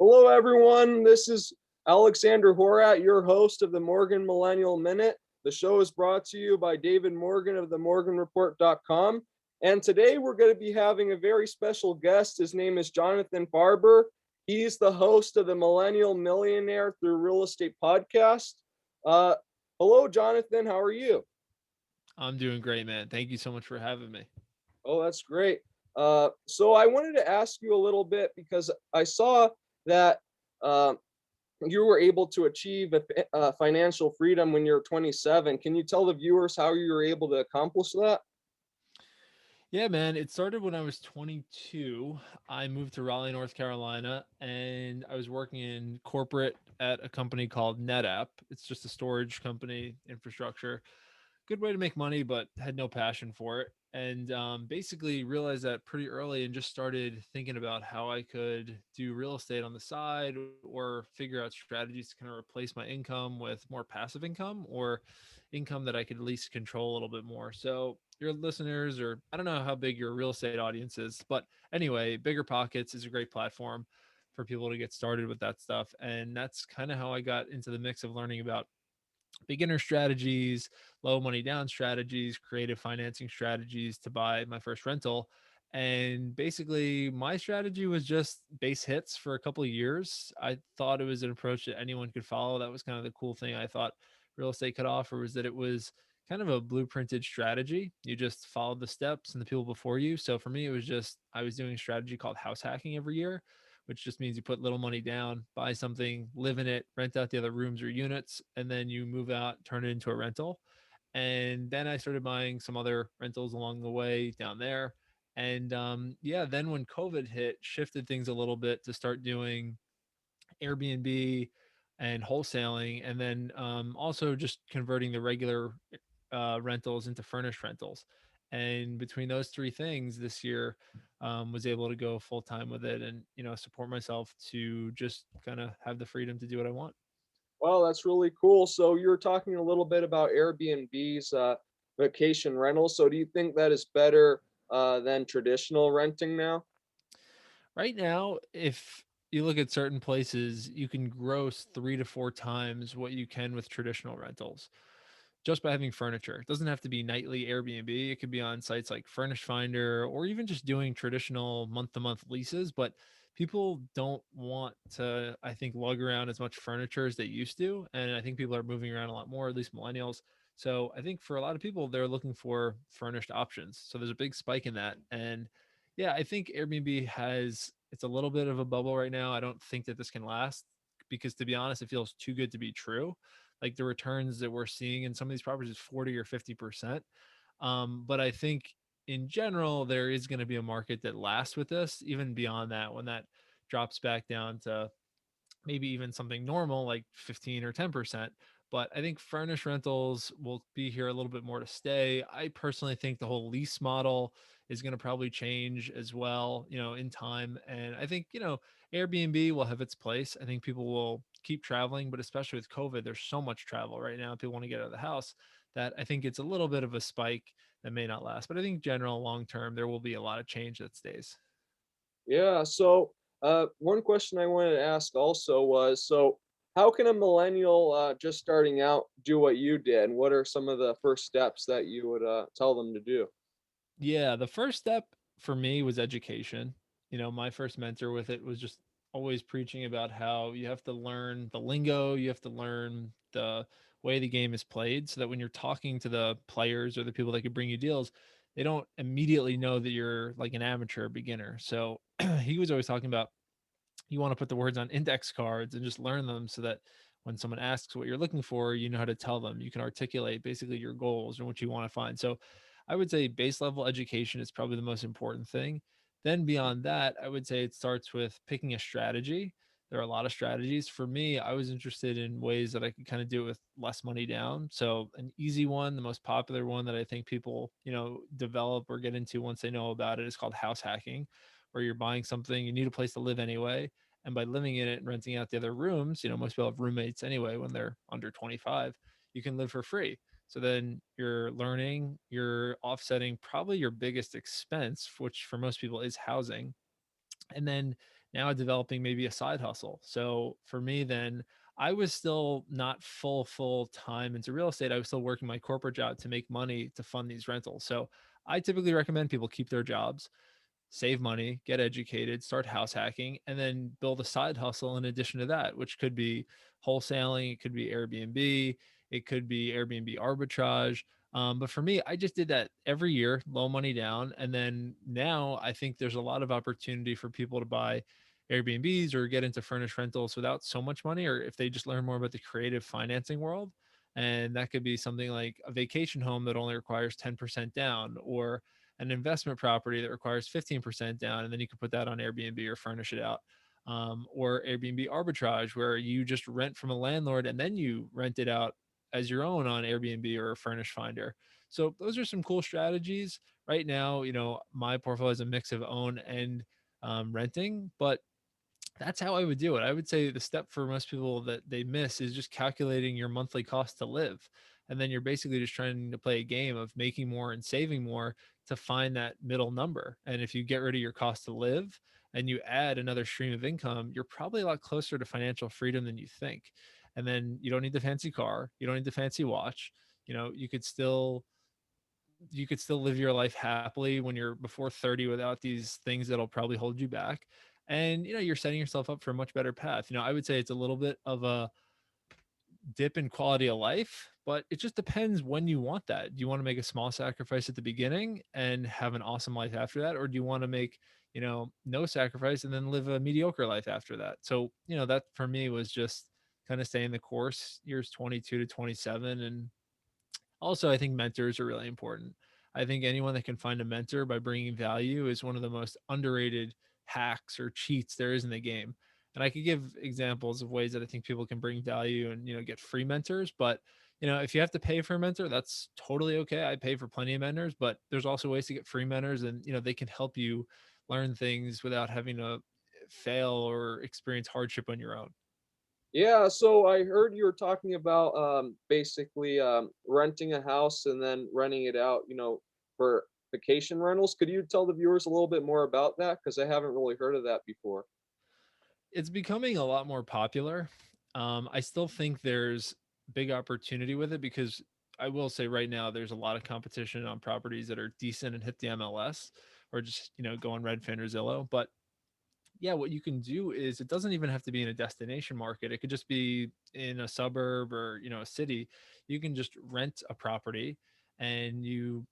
Hello, everyone. This is Alexander Horat, your host of the Morgan Millennial Minute. The show is brought to you by David Morgan of themorganreport.com. And today we're going to be having a very special guest. His name is Jonathan Farber. He's the host of the Millennial Millionaire Through Real Estate podcast. Uh, Hello, Jonathan. How are you? I'm doing great, man. Thank you so much for having me. Oh, that's great. So I wanted to ask you a little bit because I saw that uh, you were able to achieve financial freedom when you're 27. Can you tell the viewers how you were able to accomplish that? Yeah, man. It started when I was 22. I moved to Raleigh, North Carolina, and I was working in corporate at a company called NetApp. It's just a storage company, infrastructure. Good way to make money, but had no passion for it. And basically realized that pretty early and just started thinking about how I could do real estate on the side or figure out strategies to kind of replace my income with more passive income or income that I could at least control a little bit more. So, your listeners, or I don't know how big your real estate audience is, but anyway, Bigger Pockets is a great platform for people to get started with that stuff. And that's kind of how I got into the mix of learning about beginner strategies, low money down strategies, creative financing strategies to buy my first rental. And basically, my strategy was just base hits for a couple of years. I thought it was an approach that anyone could follow. That was kind of the cool thing I thought real estate could offer, was that it was kind of a blueprinted strategy. You just followed the steps and the people before you. So for me, it was just I was doing a strategy called house hacking every year, which just means you put little money down, buy something, live in it, rent out the other rooms or units, and then you move out, turn it into a rental. And then I started buying some other rentals along the way down there. And yeah, then when COVID hit, shifted things a little bit to start doing Airbnb and wholesaling, and then also just converting the regular rentals into furnished rentals. And between those three things, this year was able to go full time with it, and support myself to just kind of have the freedom to do what I want. Well, that's really cool. So you were talking a little bit about Airbnb's vacation rentals. So do you think that is better than traditional renting now? Right now, if you look at certain places, you can gross 3 to 4 times what you can with traditional rentals just by having furniture. It doesn't have to be nightly Airbnb. It could be on sites like Furnish Finder or even just doing traditional month to month leases. But people don't want to, I think, lug around as much furniture as they used to. And I think people are moving around a lot more, at least millennials. So I think for a lot of people, they're looking for furnished options. So there's a big spike in that. And yeah, I think Airbnb it's a little bit of a bubble right now. I don't think that this can last because, to be honest, it feels too good to be true. Like the returns that we're seeing in some of these properties is 40 or 50%. But I think in general, there is going to be a market that lasts with this, even beyond that, when that drops back down to maybe even something normal like 15 or 10%. But I think furnished rentals will be here a little bit more to stay. I personally think the whole lease model is going to probably change as well, in time. And I think, Airbnb will have its place. I think people will keep traveling, but especially with COVID, there's so much travel right now. People want to get out of the house that I think it's a little bit of a spike that may not last. But I think general long term, there will be a lot of change that stays. Yeah. So one question I wanted to ask also was, so how can a millennial just starting out do what you did? What are some of the first steps that you would tell them to do? Yeah, the first step for me was education. My first mentor with it was just always preaching about how you have to learn the lingo, you have to learn the way the game is played so that when you're talking to the players or the people that could bring you deals, they don't immediately know that you're like an amateur beginner. So he was always talking about you want to put the words on index cards and just learn them so that when someone asks what you're looking for, you know how to tell them. You can articulate basically your goals and what you want to find. So I would say base level education is probably the most important thing. Then beyond that, I would say it starts with picking a strategy. There are a lot of strategies. For me, I was interested in ways that I could kind of do it with less money down. So an easy one, the most popular one that I think people, develop or get into once they know about it is called house hacking, where you're buying something, you need a place to live anyway, and by living in it and renting out the other rooms, most people have roommates anyway when they're under 25, you can live for free. So then you're learning, you're offsetting probably your biggest expense, which for most people is housing. and then now developing maybe a side hustle. So for me, then I was still not full time into real estate. I was still working my corporate job to make money to fund these rentals. So I typically recommend people keep their jobs, save money, get educated, start house hacking, and then build a side hustle in addition to that, which could be wholesaling, it could be Airbnb, it could be Airbnb arbitrage. But for me, I just did that every year, low money down. And then now I think there's a lot of opportunity for people to buy Airbnbs or get into furnished rentals without so much money, or if they just learn more about the creative financing world. And that could be something like a vacation home that only requires 10% down, or an investment property that requires 15% down, and then you can put that on Airbnb or furnish it out. Or Airbnb arbitrage, where you just rent from a landlord and then you rent it out as your own on Airbnb or a furnish finder. So those are some cool strategies. Right now, my portfolio is a mix of own and renting, but that's how I would do it. I would say the step for most people that they miss is just calculating your monthly cost to live. And then you're basically just trying to play a game of making more and saving more to find that middle number. And if you get rid of your cost to live and you add another stream of income, you're probably a lot closer to financial freedom than you think. And then you don't need the fancy car, you don't need the fancy watch. You could still live your life happily when you're before 30 without these things that'll probably hold you back. And you're setting yourself up for a much better path. I would say it's a little bit of a dip in quality of life, but it just depends when you want that. Do you want to make a small sacrifice at the beginning and have an awesome life after that, or do you want to make no sacrifice and then live a mediocre life after that? So that for me was just kind of staying the course, years 22 to 27. And also, I think mentors are really important. I think anyone that can find a mentor by bringing value is one of the most underrated hacks or cheats there is in the game. And I could give examples of ways that I think people can bring value and get free mentors. But if you have to pay for a mentor, that's totally okay. I pay for plenty of mentors, but there's also ways to get free mentors, and they can help you learn things without having to fail or experience hardship on your own. Yeah, so I heard you were talking about basically renting a house and then renting it out, for vacation rentals. Could you tell the viewers a little bit more about that? Because I haven't really heard of that before. It's becoming a lot more popular. I still think there's big opportunity with it because I will say right now there's a lot of competition on properties that are decent and hit the MLS, or just go on Redfin or Zillow. But yeah, what you can do is it doesn't even have to be in a destination market. It could just be in a suburb or a city. You can just rent a property, and you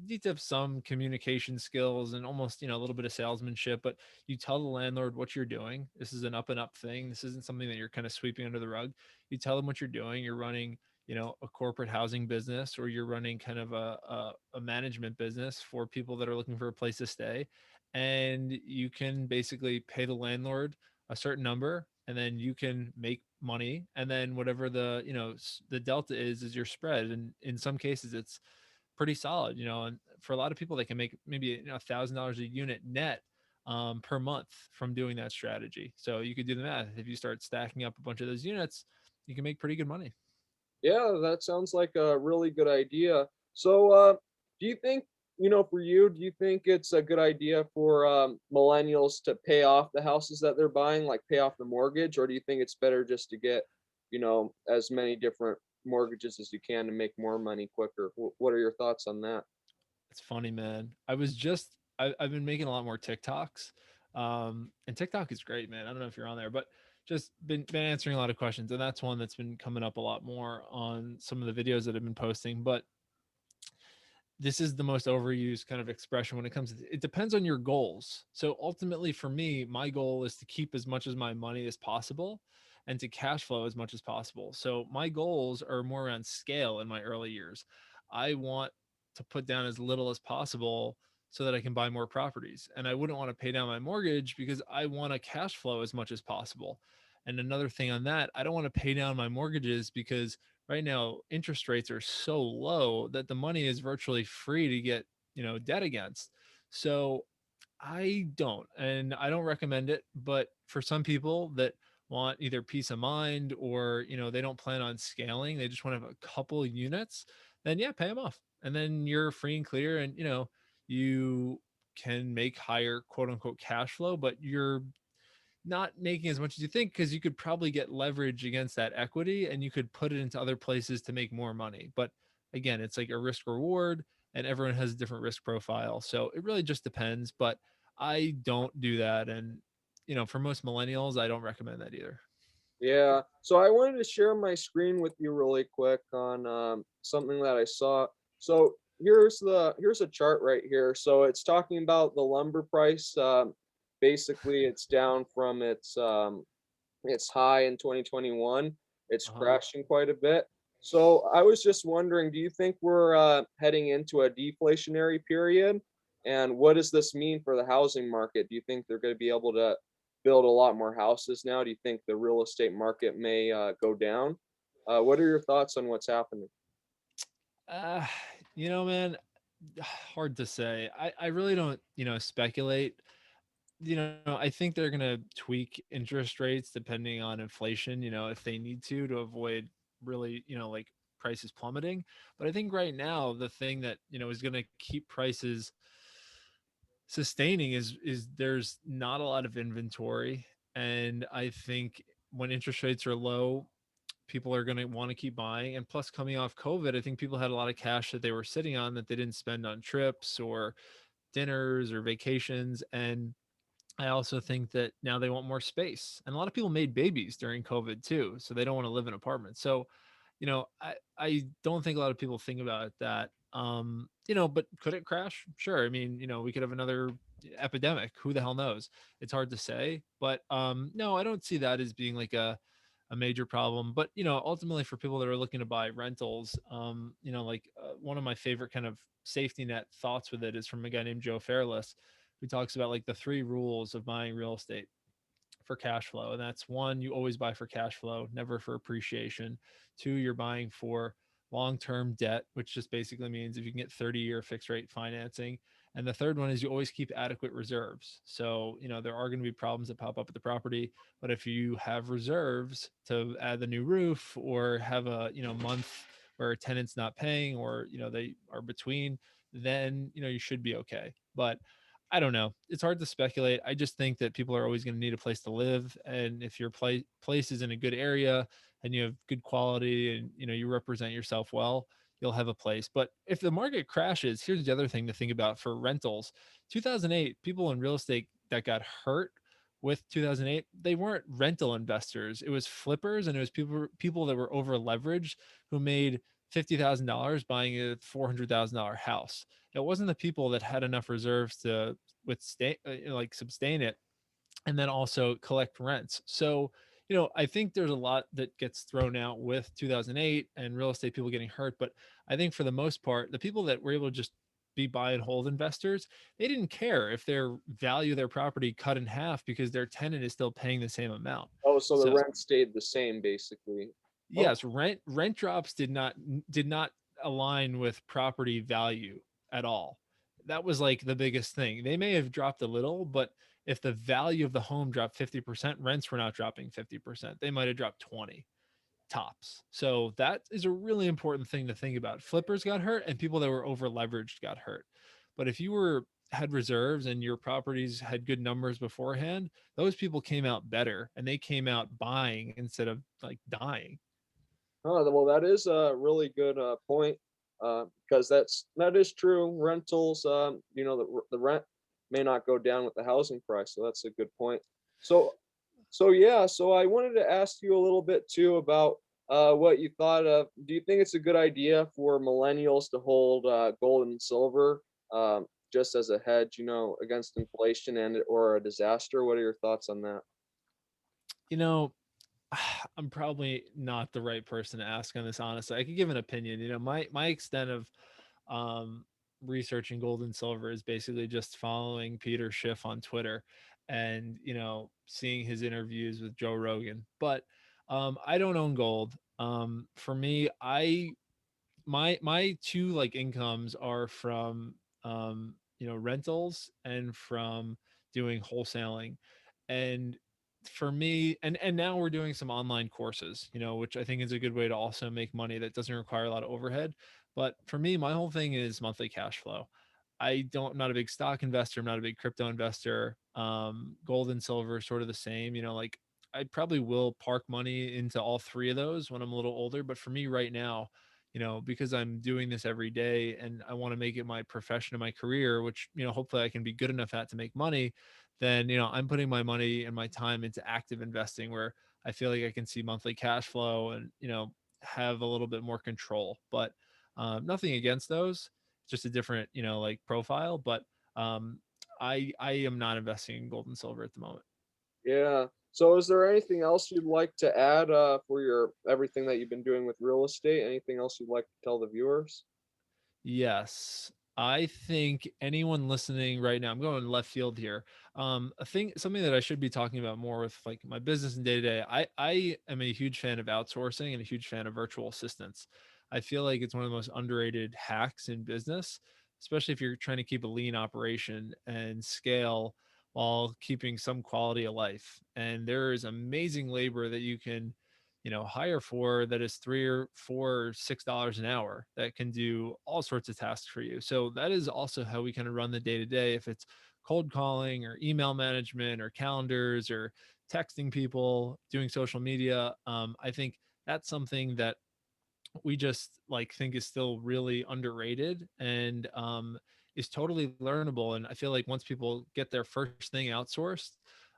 need to have some communication skills and almost a little bit of salesmanship. But you tell the landlord what you're doing. This is an up and up thing. This isn't something that you're kind of sweeping under the rug. You tell them what you're doing. You're running a corporate housing business, or you're running kind of a management business for people that are looking for a place to stay, and you can basically pay the landlord a certain number, and then you can make money, and then whatever the delta is your spread. And in some cases it's pretty solid, and for a lot of people they can make maybe $1,000 a unit net per month from doing that strategy. So you could do the math. If you start stacking up a bunch of those units, you can make pretty good money. Yeah, that sounds like a really good idea. So, do you think, for you, do you think it's a good idea for millennials to pay off the houses that they're buying, like pay off the mortgage, or do you think it's better just to get, as many different mortgages as you can to make more money quicker? What are your thoughts on that? It's funny, man. I've been making a lot more TikToks. And TikTok is great, man. I don't know if you're on there, but just been answering a lot of questions. And that's one that's been coming up a lot more on some of the videos that I've been posting. But this is the most overused kind of expression when it comes to it. Depends on your goals. So ultimately for me, my goal is to keep as much of my money as possible and to cash flow as much as possible. So my goals are more around scale in my early years. I want to put down as little as possible so that I can buy more properties. And I wouldn't want to pay down my mortgage because I want to cash flow as much as possible. And another thing on that, I don't want to pay down my mortgages because right now interest rates are so low that the money is virtually free to get debt against. So I don't recommend it. But for some people that want either peace of mind, or they don't plan on scaling, they just want to have a couple units, then yeah, pay them off, and then you're free and clear. And you can make higher quote unquote cash flow, but you're not making as much as you think because you could probably get leverage against that equity and you could put it into other places to make more money. But again, it's like a risk reward and everyone has a different risk profile. So it really just depends. But I don't do that. And, for most millennials, I don't recommend that either. Yeah. So I wanted to share my screen with you really quick on something that I saw. So here's a chart right here. So it's talking about the lumber price. Basically, it's down from its high in 2021. It's Uh huh. crashing quite a bit. So I was just wondering, do you think we're heading into a deflationary period? And what does this mean for the housing market? Do you think they're going to be लोग to build a lot more houses now? Do you think the real estate market may go down? What are your thoughts on what's happening? Uh, man, hard to say. I really don't, speculate. I think they're going to tweak interest rates depending on inflation, if they need to avoid really, like prices plummeting. But I think right now the thing that, is going to keep prices sustaining is there's not a lot of inventory, and I think when interest rates are low, people are going to want to keep buying. And plus, coming off COVID, I think people had a lot of cash that they were sitting on that they didn't spend on trips or dinners or vacations. And I also think that now they want more space. And a lot of people made babies during COVID too, so they don't want to live in apartments. So, I don't think a lot of people think about that. But could it crash? Sure. I mean, we could have another epidemic. Who the hell knows? It's hard to say. But no, I don't see that as being like a major problem. But ultimately for people that are looking to buy rentals, like one of my favorite kind of safety net thoughts with it is from a guy named Joe Fairless, who talks about like the three rules of buying real estate for cash flow. And that's one, you always buy for cash flow, never for appreciation. Two, you're buying for long term debt, which just basically means if you can get 30-year fixed rate financing. And the third one is you always keep adequate reserves. So, there are going to be problems that pop up at the property, but if you have reserves to add the new roof or have a, month where a tenant's not paying or, they are between, then, you should be okay. But I don't know. It's hard to speculate. I just think that people are always going to need a place to live, and if your place is in a good area and you have good quality and you represent yourself well, you'll have a place. But if the market crashes, here's the other thing to think about for rentals. 2008, people in real estate that got hurt with 2008, they weren't rental investors. It was flippers, and it was people that were over leveraged who made $50,000 buying a $400,000 house. It wasn't the people that had enough reserves to withstand, like sustain it, and then also collect rents. So, I think there's a lot that gets thrown out with 2008 and real estate people getting hurt. But I think for the most part, the people that were able to just be buy and hold investors, they didn't care if their value of their property cut in half because their tenant is still paying the same amount. Oh, so the So rent stayed the same basically. Oh, yes, rent drops did not align with property value at all. That was like the biggest thing. They may have dropped a little, but if the value of the home dropped 50%, rents were not dropping 50%. They might have dropped 20 tops. So that is a really important thing to think about. Flippers got hurt and people that were over leveraged got hurt. But if you were had reserves and your properties had good numbers beforehand, those people came out better and they came out buying instead of like dying. oh, well, that is a really good point because that is true. Rentals, the rent may not go down with the housing price, so that's a good point. So, so yeah, so I wanted to ask you a little bit too about what you thought of. Do you think it's a good idea for millennials to hold gold and silver just as a hedge, against inflation and or a disaster? What are your thoughts on that? You know, I'm probably not the right person to ask on this. Honestly, I could give an opinion. My extent of um, researching gold and silver is basically just following Peter Schiff on Twitter, and seeing his interviews with Joe Rogan. But I don't own gold. For me, my two like incomes are from rentals and from doing wholesaling. And for me, and now we're doing some online courses, which I think is a good way to also make money that doesn't require a lot of overhead. But for me, my whole thing is monthly cash flow. I'm not a big stock investor. I'm not a big crypto investor. Gold and silver, sort of the same. Like I probably will park money into all three of those when I'm a little older. But for me right now, because I'm doing this every day and I want to make it my profession and my career, which, hopefully I can be good enough at to make money, then, I'm putting my money and my time into active investing where I feel like I can see monthly cash flow and, have a little bit more control. But nothing against those, just a different, like profile. But um, I am not investing in gold and silver at the moment. Yeah. So is there anything else you'd like to add for your everything that you've been doing with real estate? Anything else you'd like to tell the viewers? Yes. I think anyone listening right now, I'm going left field here. I think something that I should be talking about more with like my business and day to day. I am a huge fan of outsourcing and a huge fan of virtual assistants. I feel like it's one of the most underrated hacks in business, especially if you're trying to keep a lean operation and scale while keeping some quality of life. And there is amazing labor that you can hire for that is $3 or $4 or $6 an hour that can do all sorts of tasks for you. So that is also how we kind of run the day to day. If it's cold calling or email management or calendars or texting people, doing social media, I think that's something that we just like think is still really underrated and is totally learnable. And I feel like once people get their first thing outsourced,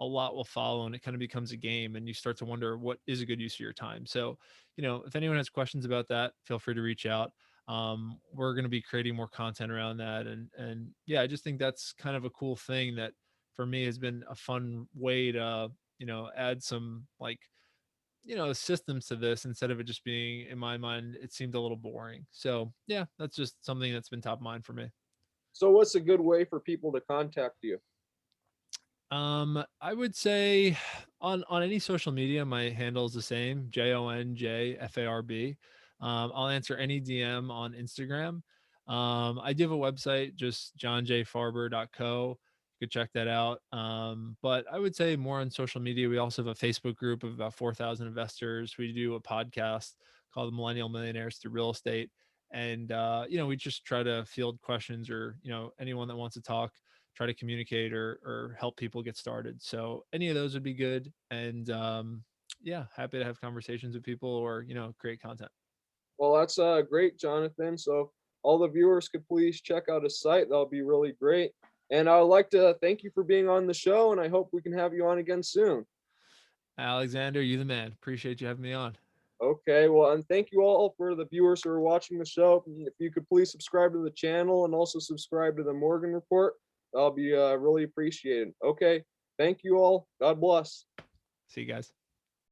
a lot will follow and it kind of becomes a game and you start to wonder what is a good use of your time. So, if anyone has questions about that, feel free to reach out. We're going to be creating more content around that. And yeah, I just think that's kind of a cool thing that for me has been a fun way to, add some like systems to this instead of it just being, in my mind, it seemed a little boring. So yeah, that's just something that's been top of mind for me. So what's a good way for people to contact you? I would say on any social media, my handle is the same, JONJFARB. I'll answer any DM on Instagram. I do have a website, just johnjfarber.co. You could check that out. But I would say more on social media. We also have a Facebook group of about 4,000 investors. We do a podcast called Millennial Millionaires Through Real Estate. And, we just try to field questions or, anyone that wants to talk, try to communicate or help people get started. So any of those would be good. And yeah, happy to have conversations with people or, create content. Well, that's great, Jonathan. So if all the viewers could please check out his site. That'll be really great. And I would like to thank you for being on the show, and I hope we can have you on again soon. Alexander, you the man. Appreciate you having me on. Okay, well, and thank you all for the viewers who are watching the show. If you could please subscribe to the channel and also subscribe to the Morgan Report, that'll be really appreciated. Okay, thank you all. God bless. See you guys.